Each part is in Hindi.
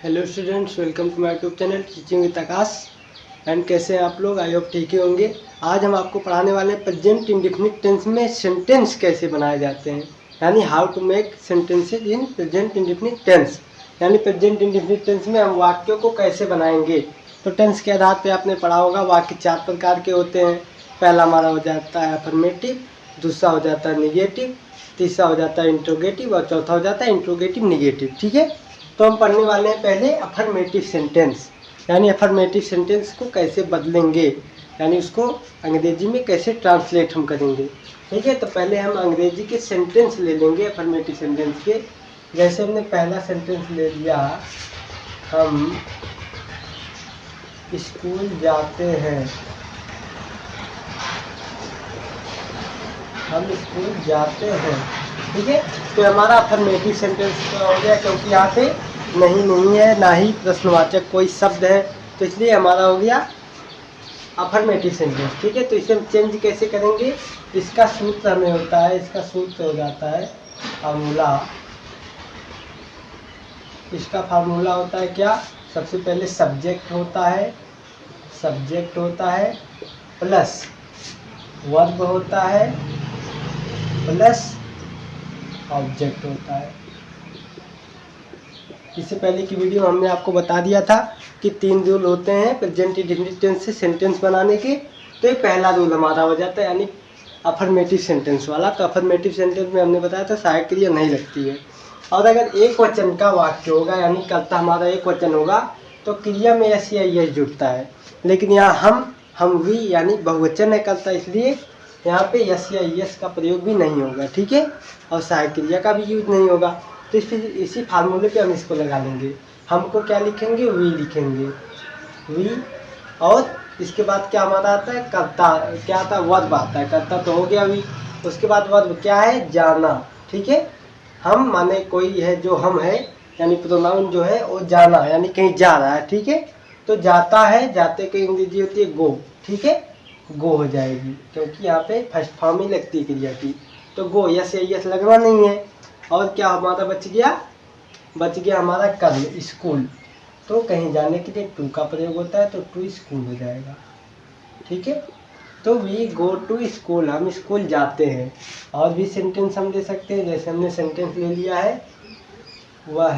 Hello students, welcome to my YouTube channel teaching with Aakash. And कैसे हैं आप लोग? आई होप ठीक ही होंगे। आज हम आपको पढ़ाने वाले हैं प्रेजेंट इंडेफिनिट टेंस में सेंटेंस कैसे बनाए जाते हैं, यानी how to make sentences in present indefinite tense. यानी प्रेजेंट इंडेफिनिट टेंस में हम वाक्यों को कैसे बनाएंगे। तो टेंस के आधार पर आपने पढ़ा होगा वाक्य 4 प्रकार के होते हैं। पहला हमारा हो जाता है अफर्मेटिव, दूसरा हो जाता है निगेटिव, तीसरा हो जाता है इंट्रोगेटिव और चौथा हो जाता है इंट्रोगेटिव निगेटिव। ठीक है, तो हम पढ़ने वाले हैं पहले अफर्मेटिव सेंटेंस, यानी अफर्मेटिव सेंटेंस को कैसे बदलेंगे, यानी उसको अंग्रेजी में कैसे ट्रांसलेट हम करेंगे। ठीक है, तो पहले हम अंग्रेजी के सेंटेंस ले लेंगे अफर्मेटिव सेंटेंस के। जैसे हमने पहला सेंटेंस ले लिया, हम स्कूल जाते हैं। हम स्कूल जाते हैं। ठीक है, तो हमारा अफर्मेटिव सेंटेंस हो गया, क्योंकि यहाँ पे नहीं है, ना ही प्रश्नवाचक कोई शब्द है, तो इसलिए हमारा हो गया अफर्मेटिव सेंटेंस। ठीक है, तो इसे हम चेंज कैसे करेंगे, इसका सूत्र हमें होता है, इसका सूत्र हो जाता है फार्मूला। इसका फार्मूला होता है क्या? सबसे पहले सब्जेक्ट होता है प्लस वर्ब होता है प्लस ऑब्जेक्ट होता है। इससे पहले की वीडियो में हमने आपको बता दिया था कि 3 रूल होते हैं प्रेजेंट इंडेफिनिट टेंस से सेंटेंस बनाने के। तो ये पहला रूल हमारा हो जाता है, यानी अफर्मेटिव सेंटेंस वाला। तो अफर्मेटिव सेंटेंस में हमने बताया था सहायक क्रिया नहीं लगती है, और अगर एक वचन का वाक्य होगा, यानी कर्ता हमारा एक वचन होगा, तो क्रिया में एस या एस जुड़ता है। लेकिन यहाँ हम वी यानी बहुवचन है कर्ता, इसलिए यहाँ पे यस या यस का प्रयोग भी नहीं होगा। ठीक है, और सहायक क्रिया का भी यूज नहीं होगा। तो इसी फार्मूले पे हम इसको लगा लेंगे। हमको क्या लिखेंगे? वी लिखेंगे, वी। और इसके बाद क्या हमारा आता है? कर्ता। क्या आता है? वर्ब आता है। कर्ता तो हो गया वी, उसके बाद वर्ब क्या है? जाना। ठीक है, हम माने कोई है जो हम है, यानी प्रोनाउन जो है वो जाना, यानी कहीं जा रहा है। ठीक है, तो जाता है, जाते की अंग्रेजी होती है गो। ठीक है, गो हो जाएगी, क्योंकि यहाँ पे फर्स्ट फॉर्म ही लगती है क्रिया की। तो गो, यस या यस लगना नहीं है। और क्या हमारा बच गया हमारा कर्म स्कूल। तो कहीं जाने के लिए टू का प्रयोग होता है, तो टू स्कूल हो जाएगा। ठीक है, तो वी गो टू स्कूल, हम स्कूल जाते हैं। और भी सेंटेंस हम दे सकते हैं, जैसे हमने सेंटेंस ले लिया है, वह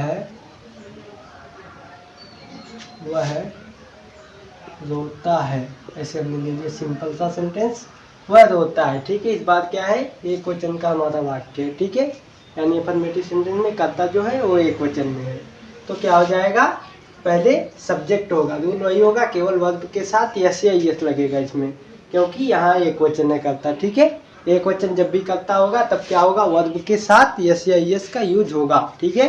है रोता है। ऐसे हमने ले लिया सिंपल सा सेंटेंस, वह रोता है। ठीक है, इस बात क्या है? एक वचन का हमारा वाक्य है। ठीक है, यानी अफर्मेटिव सेंटेंस में कर्ता जो है वो एक वचन में है। तो क्या हो जाएगा? पहले सब्जेक्ट होगा, रूल वही होगा, केवल वर्ब के साथ यस या यस लगेगा इसमें, क्योंकि यहाँ एक वचन है कर्ता। ठीक है, एक वचन जब भी कर्ता होगा तब क्या होगा? वर्ब के साथ यस या यस का यूज होगा। ठीक है,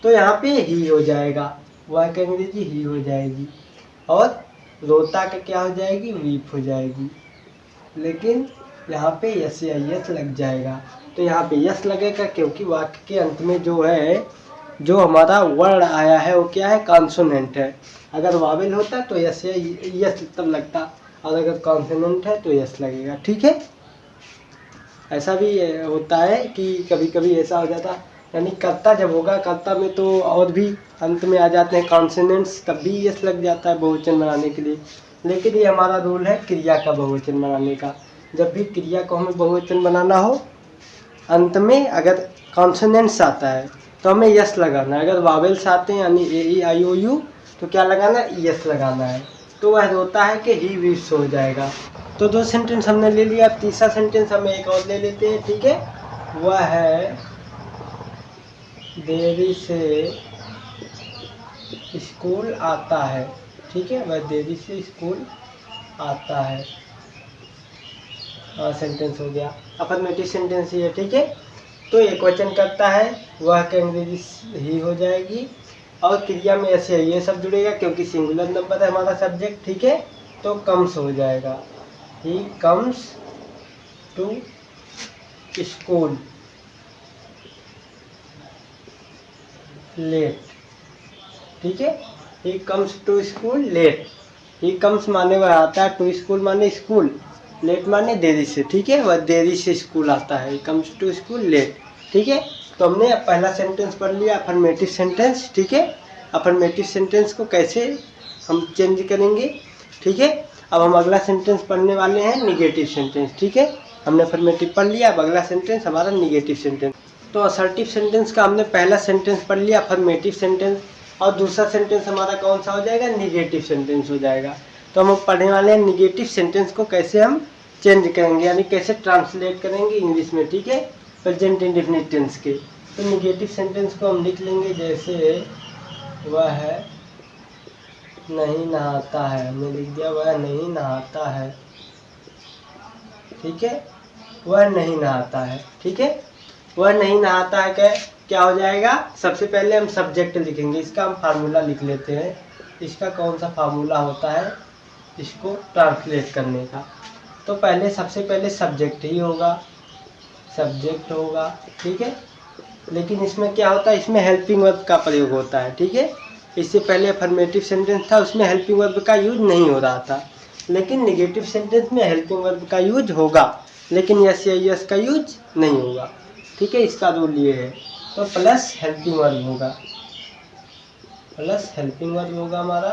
तो यहाँ पे ही हो जाएगा, वह का अंग्रेजी ही हो जाएगी, और रोता का क्या हो जाएगी? वीप हो जाएगी। लेकिन यहाँ पे यस या यस लग जाएगा। तो यहाँ पे यस लगेगा, क्योंकि वाक्य के अंत में जो है, जो हमारा वर्ड आया है वो क्या है? कॉन्सोनेंट है। अगर वावेल होता तो यस या यस तब लगता, और अगर कॉन्सोनेंट है तो यस लगेगा। ठीक है, ऐसा भी होता है कि कभी कभी ऐसा हो जाता, यानी कर्ता जब होगा, कर्ता में तो और भी अंत में आ जाते हैं कॉन्सोनेंट्स, तब भी यस लग जाता है बहुवचन बनाने के लिए। लेकिन ये हमारा रूल है क्रिया का बहुवचन बनाने का। जब भी क्रिया को हमें बहुवचन बनाना हो, अंत में अगर कॉन्सोनेंट्स आता है तो हमें यस लगाना है। अगर वावेल्स आते हैं, यानी ए ई आई ओ यू, तो क्या लगाना है? यस लगाना है। तो वह होता है कि ही वीप्स हो जाएगा। तो 2 सेंटेंस हमने ले लिया, तीसरा सेंटेंस हमें एक और ले लेते हैं। ठीक है, वह है देरी से स्कूल आता है। ठीक है, वह देरी से स्कूल आता है। सेंटेंस हो गया, अफर्मेटिव सेंटेंस ही है। ठीक है, तो एक वचन करता है, वह के अंग्रेजी ही हो जाएगी, और क्रिया में ऐसे ये सब जुड़ेगा, क्योंकि सिंगुलर नंबर है हमारा सब्जेक्ट। ठीक है, तो कम्स हो जाएगा, he comes to school late. ठीक है, he comes to school late. He comes माने वह आता है, टू स्कूल माने स्कूल, लेट माने देरी से। ठीक है, वह देरी से स्कूल आता है, कम्स टू स्कूल लेट। ठीक है, तो हमने पहला सेंटेंस पढ़ लिया अफर्मेटिव सेंटेंस। ठीक है, अफर्मेटिव सेंटेंस को कैसे हम चेंज करेंगे। ठीक है, अब हम अगला सेंटेंस पढ़ने वाले हैं निगेटिव सेंटेंस। ठीक है, हमने अफर्मेटिव पढ़ लिया, अब अगला सेंटेंस हमारा निगेटिव सेंटेंस। तो असर्टिव सेंटेंस का हमने पहला सेंटेंस पढ़ लिया अफर्मेटिव सेंटेंस, और दूसरा सेंटेंस हमारा कौन सा हो जाएगा, निगेटिव सेंटेंस हो जाएगा। तो हम पढ़ने वाले हैं निगेटिव सेंटेंस को कैसे हम चेंज करेंगे, यानी कैसे ट्रांसलेट करेंगे इंग्लिश में। ठीक है, प्रेजेंट इंडेफिनिट टेंस के। तो निगेटिव सेंटेंस को हम लिख लेंगे जैसे वह नहीं नहाता है, हमने लिख दिया वह नहीं नहाता है। ठीक है, वह नहीं नहाता है। ठीक है, वह नहीं नहाता है क्या हो जाएगा, सबसे पहले हम सब्जेक्ट लिखेंगे, इसका हम फार्मूला लिख लेते हैं। इसका कौन सा फार्मूला होता है इसको ट्रांसलेट करने का। तो पहले सबसे पहले सब्जेक्ट ही होगा, सब्जेक्ट होगा। ठीक है, लेकिन इसमें क्या होता है, इसमें हेल्पिंग वर्ब का प्रयोग होता है। ठीक है, इससे पहले अफर्मेटिव सेंटेंस था, उसमें हेल्पिंग वर्ब का यूज नहीं हो रहा था, लेकिन निगेटिव सेंटेंस में हेल्पिंग वर्ब का यूज होगा, लेकिन यस या यस का यूज नहीं होगा। ठीक है, इसका रूल ये है। तो प्लस हेल्पिंग वर्ब होगा, प्लस हेल्पिंग वर्ब होगा हमारा,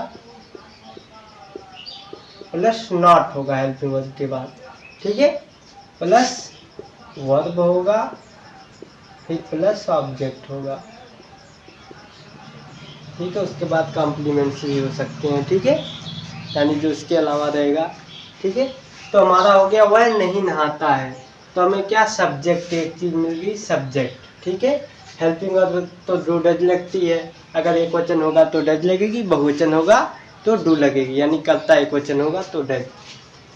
प्लस नॉट होगा हेल्पिंग वर्ब के बाद। ठीक है, प्लस वर्ब होगा, फिर प्लस ऑब्जेक्ट होगा। ठीक है, उसके बाद कॉम्प्लीमेंट्स भी हो सकते हैं। ठीक है, यानी जो इसके अलावा रहेगा। ठीक है, तो हमारा हो गया वह नहीं नहाता है, तो हमें क्या सब्जेक्ट एक चीज़ मिल गई, सब्जेक्ट। ठीक है, हेल्पिंग वर्ब तो डू डज लगती है, अगर एक वचन होगा तो डज लगेगी, बहुवचन होगा तो डू लगेगी, यानी कर्ता एक वचन होगा तो डज।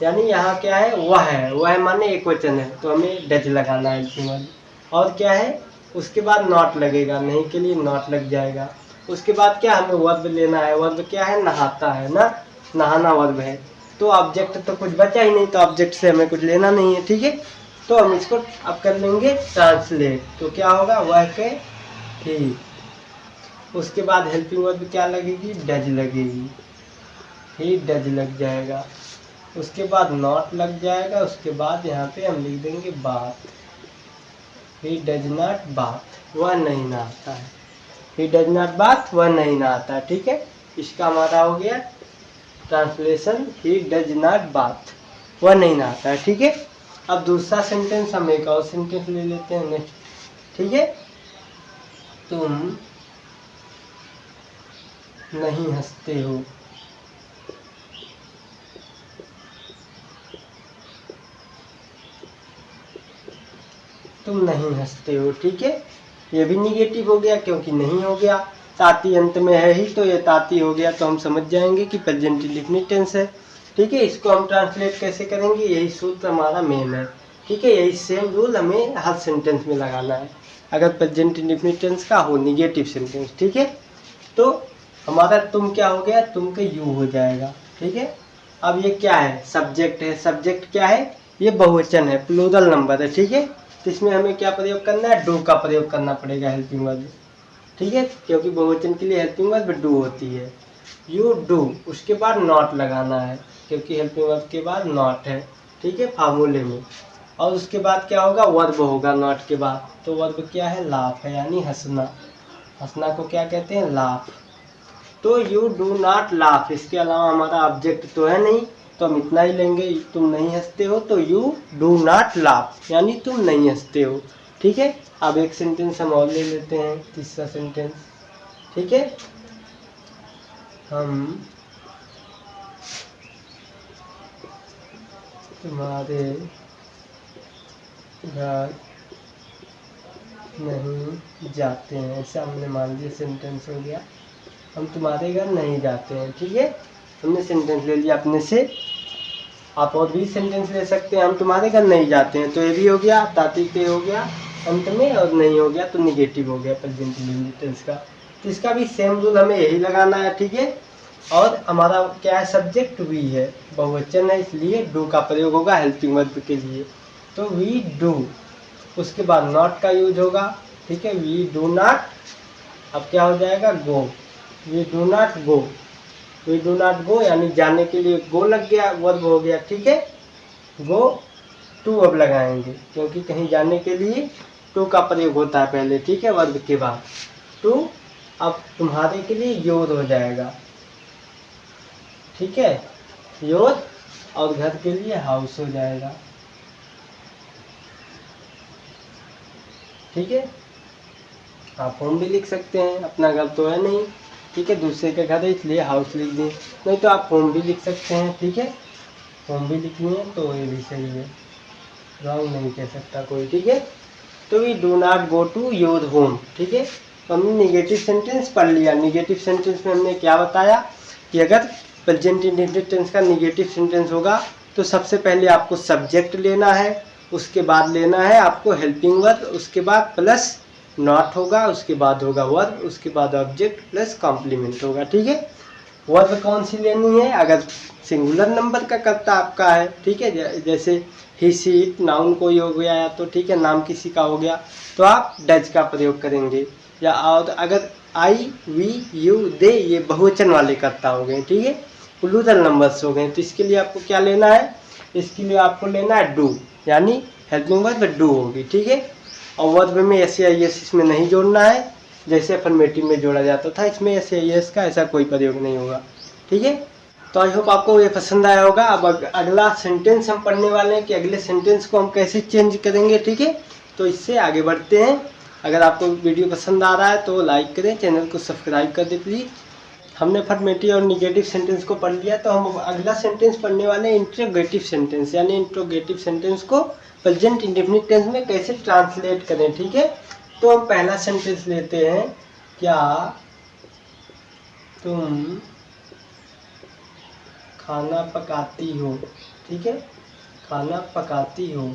यानी यहाँ क्या है, वह माने एक वचन है तो हमें डज लगाना है हेल्पिंग वर्ब। और क्या है, उसके बाद नॉट लगेगा, नहीं के लिए नॉट लग जाएगा। उसके बाद क्या हमें वर्ब लेना है, वर्ब क्या है, नहाता है ना, नहाना वर्ब है। तो ऑब्जेक्ट तो कुछ बचा ही नहीं, तो ऑब्जेक्ट से हमें कुछ लेना नहीं है। ठीक है, तो हम इसको अब कर लेंगे ट्रांसलेट। तो क्या होगा, वह के ही, उसके बाद हेल्पिंग वर्ब क्या लगेगी, डज लगेगी, ही डज लग जाएगा। उसके बाद नॉट लग जाएगा, उसके बाद यहाँ पे हम लिख देंगे बात, ही डज नॉट बात, वह नहीं नहाता है। ही डज नॉट बात, वह नहीं नहाता है। ठीक है, इसका हमारा हो गया ट्रांसलेशन, ही डज नॉट बात, वह नहीं नहाता है। ठीक है, अब दूसरा सेंटेंस हम एक और सेंटेंस ले लेते हैं नेक्स्ट। ठीक है, तुम नहीं हंसते हो, तुम नहीं हंसते हो। ठीक है, ये भी निगेटिव हो गया क्योंकि नहीं हो गया, ताती अंत में है ही, तो ये ताती हो गया, तो हम समझ जाएंगे कि प्रेजेंट इंडेफिनिट टेंस है। ठीक है, इसको हम ट्रांसलेट कैसे करेंगे, यही सूत्र हमारा मेन है। ठीक है, यही सेम रूल हमें हर सेंटेंस में लगाना है अगर प्रेजेंट इंडेफिनिट टेंस का हो निगेटिव सेंटेंस। ठीक है, तो हमारा तुम क्या हो गया, तुम के यू हो जाएगा। ठीक है, अब ये क्या है, सब्जेक्ट है, सब्जेक्ट क्या है, ये बहुवचन है, प्लूरल नंबर है। ठीक है, तो इसमें हमें क्या प्रयोग करना है, डू का प्रयोग करना पड़ेगा हेल्पिंग वर्ब। ठीक है, क्योंकि बहुवचन के लिए हेल्पिंग वर्ब डू होती है, यू डू। उसके बाद नॉट लगाना है क्योंकि हेल्पिंग वर्ब के बाद नॉट है। ठीक है, फार्मूले में। और उसके बाद क्या होगा, वर्ब होगा नॉट के बाद, तो वर्ब क्या है, लाफ है, यानी हंसना। हंसना को क्या कहते हैं, लाफ। तो यू डू नॉट लाफ, इसके अलावा हमारा ऑब्जेक्ट तो है नहीं, तो हम इतना ही लेंगे, तुम नहीं हंसते हो, तो यू डू नॉट लाफ, यानी तुम नहीं हंसते हो। ठीक है, अब एक सेंटेंस हम और ले लेते हैं, तीसरा सेंटेंस। ठीक है, हम तुम्हारे घर नहीं जाते हैं, ऐसा हमने मान लिया, सेंटेंस हो गया, हम तुम्हारे घर नहीं जाते हैं। ठीक है, हमने सेंटेंस ले लिया अपने से। आप और भी सेंटेंस ले सकते हैं, हम तुम्हारे घर नहीं जाते हैं, तो ये भी हो गया, ताती के हो गया अंत में, और नहीं हो गया तो निगेटिव हो गया प्रेजेंट इंडेफिनिट टेंस का। तो इसका भी सेम रूल हमें यही लगाना है। ठीक है, और हमारा क्या है, सब्जेक्ट वी है, बहुवचन है, इसलिए डू का प्रयोग होगा हेल्पिंग वर्ब के लिए, तो वी डू। उसके बाद नॉट का यूज होगा। ठीक है, वी डू नॉट, अब क्या हो जाएगा, go, we do not go, we do not go, यानी जाने के लिए गो लग गया, वर्ब हो गया। ठीक है, गो टू अब लगाएंगे क्योंकि कहीं जाने के लिए टू का प्रयोग होता है पहले। ठीक है, वर्ब के बाद टू, अब तुम्हारे के लिए योर हो जाएगा, ठीक है, योर, और घर के लिए हाउस हो जाएगा, ठीक है। आप होम भी लिख सकते हैं, अपना घर तो है नहीं, ठीक है, दूसरे का घर है इसलिए हाउस लिख दें, नहीं तो आप होम भी लिख सकते हैं, ठीक है, होम भी लिखनी है तो ये भी सही है, रॉन्ग नहीं कह सकता कोई, ठीक है। तो we do not go to your home, ठीक है। तो हमने निगेटिव सेंटेंस पढ़ लिया। निगेटिव सेंटेंस में हमने क्या बताया कि अगर प्रेजेंट इंडेफिनिट टेंस का निगेटिव सेंटेंस होगा तो सबसे पहले आपको सब्जेक्ट लेना है, उसके बाद लेना है आपको हेल्पिंग वर्ब, उसके बाद प्लस नॉट होगा, उसके बाद होगा वर्ब, उसके बाद ऑब्जेक्ट प्लस कॉम्प्लीमेंट होगा, ठीक है। वर्ब कौन सी लेनी है, अगर सिंगुलर नंबर का कर्ता आपका है, ठीक है, जैसे ही सी इट नाउन कोई हो गया या तो ठीक है नाम किसी का हो गया तो आप डज का प्रयोग करेंगे, या और अगर आई वी यू दे ये बहुवचन वाले कर्ता हो गए, ठीक है, प्लूरल नंबर्स हो गए, तो इसके लिए आपको क्या लेना है, इसके लिए आपको लेना है डू, यानी हेल्पिंग वर्ब डू होगी, ठीक है। और वर्ब में एस आई एस इसमें नहीं जोड़ना है, जैसे अफर्मेटिव में जोड़ा जाता था, इसमें एस आई एस का ऐसा कोई प्रयोग नहीं होगा, ठीक है। तो आई होप आपको ये पसंद आया होगा। अब अगला सेंटेंस हम पढ़ने वाले हैं कि अगले सेंटेंस को हम कैसे चेंज करेंगे, ठीक है। तो इससे आगे बढ़ते हैं। अगर आपको वीडियो पसंद आ रहा है तो लाइक करें, चैनल को सब्सक्राइब कर दें प्लीज़। हमने अफर्मेटिव और निगेटिव सेंटेंस को पढ़ लिया, तो हम अगला सेंटेंस पढ़ने वाले हैं इंट्रोगेटिव सेंटेंस, यानी इंट्रोगेटिव सेंटेंस को प्रेजेंट इंडेफिनिट टेंस में कैसे ट्रांसलेट करें, ठीक है। तो हम पहला सेंटेंस लेते हैं, क्या तुम खाना पकाती हो, ठीक है, खाना पकाती हो।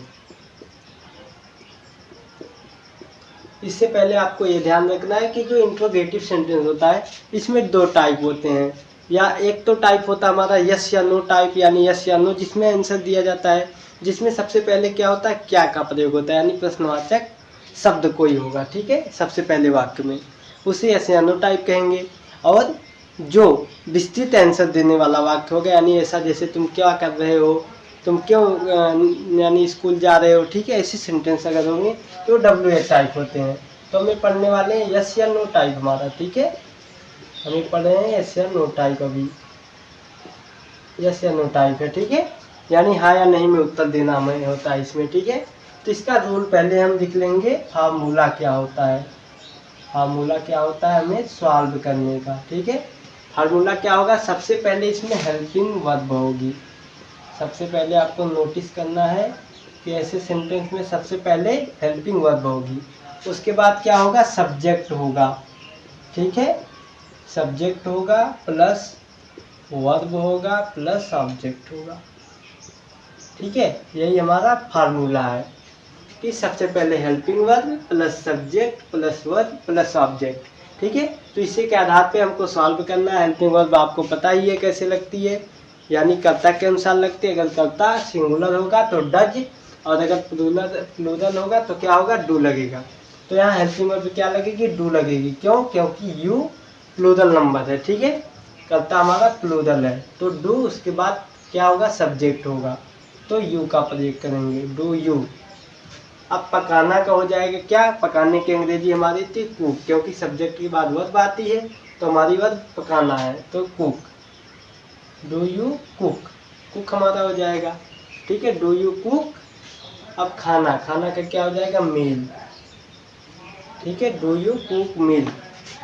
इससे पहले आपको ये ध्यान रखना है कि जो इंट्रोगेटिव सेंटेंस होता है इसमें दो टाइप होते हैं, या एक तो टाइप होता है हमारा यस या नो टाइप, यानी यस या नो जिसमें आंसर दिया जाता है, जिसमें सबसे पहले क्या होता है क्या का प्रयोग होता है, यानी प्रश्नवाचक शब्द कोई होगा, ठीक है, सबसे पहले वाक्य में, उसे यस या नो टाइप कहेंगे। और जो विस्तृत आंसर देने वाला वाक्य होगा, यानी ऐसा जैसे तुम क्या कर रहे हो, तुम क्यों यानी स्कूल जा रहे हो, ठीक है, ऐसे सेंटेंस अगर होंगे तो डब्ल्यू ए टाइप होते हैं। तो हमें पढ़ने वाले हैं यस या नो टाइप हमारा, ठीक है, हमें पढ़ रहे हैं यस या नो टाइप, अभी यस या नो टाइप है, ठीक है, यानी हाँ या नहीं में उत्तर देना हमें होता है इसमें, ठीक है। तो इसका रूल पहले हम लिख लेंगे, फार्मूला क्या होता है, फार्मूला क्या होता है हमें सॉल्व करने का, ठीक है। फार्मूला क्या होगा, सबसे पहले इसमें हेल्पिंग वर्ब होगी, सबसे पहले आपको नोटिस करना है कि ऐसे सेंटेंस में सबसे पहले हेल्पिंग वर्ब होगी, उसके बाद क्या होगा सब्जेक्ट होगा, ठीक है, सब्जेक्ट होगा प्लस वर्ब होगा प्लस ऑब्जेक्ट होगा, ठीक है। यही हमारा फार्मूला है कि सबसे पहले helping verb plus subject plus verb plus object, ठीक है। तो इसी के आधार पे हमको सॉल्व करना है। हेल्पिंग वर्ब आपको पता ही है कैसे लगती है, यानी कर्ता के अनुसार लगती है। अगर कर्ता सिंगुलर होगा तो डज, और अगर प्लूरल होगा तो क्या होगा डू लगेगा। तो यहाँ हेल्पिंग वर्ब क्या लगेगी डू लगेगी, क्यों, क्योंकि यू प्लूरल नंबर है, ठीक है, कर्ता हमारा प्लूरल है, तो डू उसके बाद क्या होगा सब्जेक्ट होगा, तो यू का प्रयोग करेंगे, डू यू। अब पकाना का हो जाएगा क्या, पकाने की अंग्रेजी हमारी थी कुक, क्योंकि सब्जेक्ट के बाद वर्ब आती है तो हमारी वर्ब पकाना है, तो cook, do you cook, cook हमारा हो जाएगा, ठीक है, डू यू कुक। अब खाना, खाना का क्या हो जाएगा मील, ठीक है, डू यू कुक मील।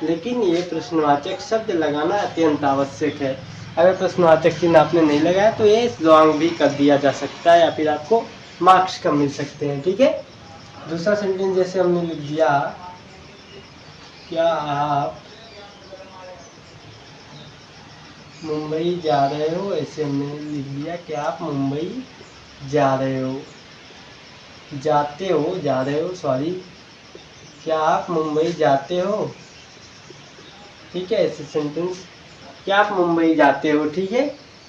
लेकिन ये प्रश्नवाचक शब्द लगाना अत्यंत आवश्यक है, अगर प्रश्नवाचक चिन्ह आपने नहीं लगाया तो ये रॉन्ग भी कर दिया जा सकता है, या फिर आपको मार्क्स कम मिल सकते हैं, ठीक है। दूसरा सेंटेंस जैसे हमने लिख दिया, क्या आप मुंबई जा रहे हो, ऐसे हमने लिख दिया कि आप मुंबई जा रहे हो, जाते हो, जा रहे हो सॉरी, क्या आप मुंबई जाते हो, ठीक है, ऐसे सेंटेंस, क्या आप मुंबई जाते हो, ठीक है।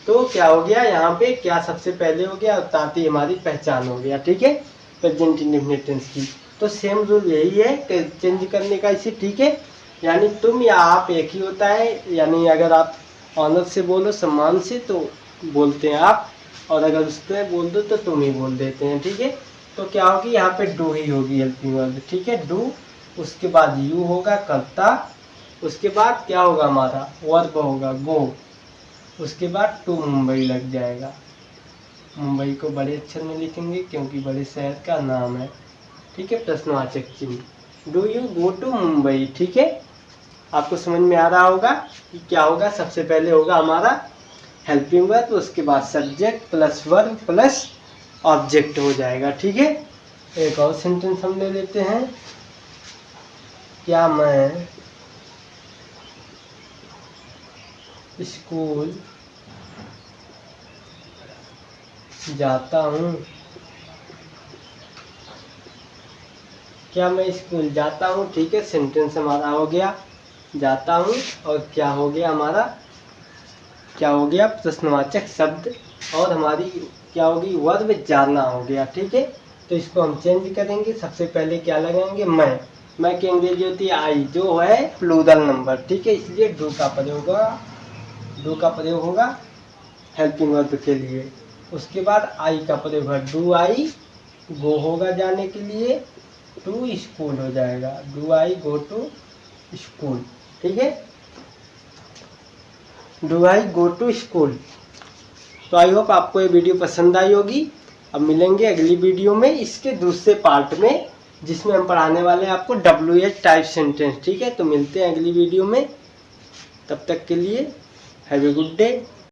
तो क्या हो गया यहाँ पे, क्या सबसे पहले हो गया, ताती हमारी पहचान हो गया, ठीक है, प्रेजेंट इंडेफिनिट टेंस की। तो सेम रूल यही है कि चेंज करने का इसे, ठीक है, यानी तुम या आप एक ही होता है, यानी अगर आप ऑनर से बोलो सम्मान से तो बोलते हैं आप, और अगर उससे बोल दो तो तुम ही बोल देते हैं, ठीक है। तो क्या होगी यहाँ पे डू ही होगी हेल्पिंग वर्ब, ठीक है, डू, उसके बाद यू होगा कर्ता, उसके बाद क्या होगा हमारा वर्ब होगा गो, उसके बाद टू मुंबई लग जाएगा। मुंबई को बड़े अक्षर में लिखेंगे क्योंकि बड़े शहर का नाम है, ठीक है, प्रश्नवाचक चिन्ह। Do you go to Mumbai, ठीक है। आपको समझ में आ रहा होगा कि क्या होगा। सबसे पहले होगा हमारा हेल्पिंग वर्ब, उसके बाद subject plus verb plus object हो जाएगा, ठीक है। एक और सेंटेंस हम ले लेते हैं। क्या मैं स्कूल जाता हूँ? क्या मैं स्कूल जाता हूँ, ठीक है। सेंटेंस हमारा हो गया जाता हूँ, और क्या हो गया हमारा, क्या हो गया प्रश्नवाचक शब्द, और हमारी क्या होगी वर्ब जाना हो गया, ठीक है। तो इसको हम चेंज करेंगे। सबसे पहले क्या लगाएंगे मैं की अंग्रेजी होती है आई, जो है प्लूरल नंबर, ठीक है, इसलिए डू का प्रयोग होगा हेल्पिंग वर्ब के लिए। उसके बाद आई का प्रयोग है डू आई, गो होगा जाने के लिए, टू स्कूल हो जाएगा, do I go to school, ठीक है, do I go to school. तो आई होप आपको ये वीडियो पसंद आई होगी। अब मिलेंगे अगली वीडियो में इसके दूसरे पार्ट में, जिसमें हम पढ़ाने वाले हैं आपको WH टाइप सेंटेंस, ठीक है। तो मिलते हैं अगली वीडियो में, तब तक के लिए हैव ए गुड डे।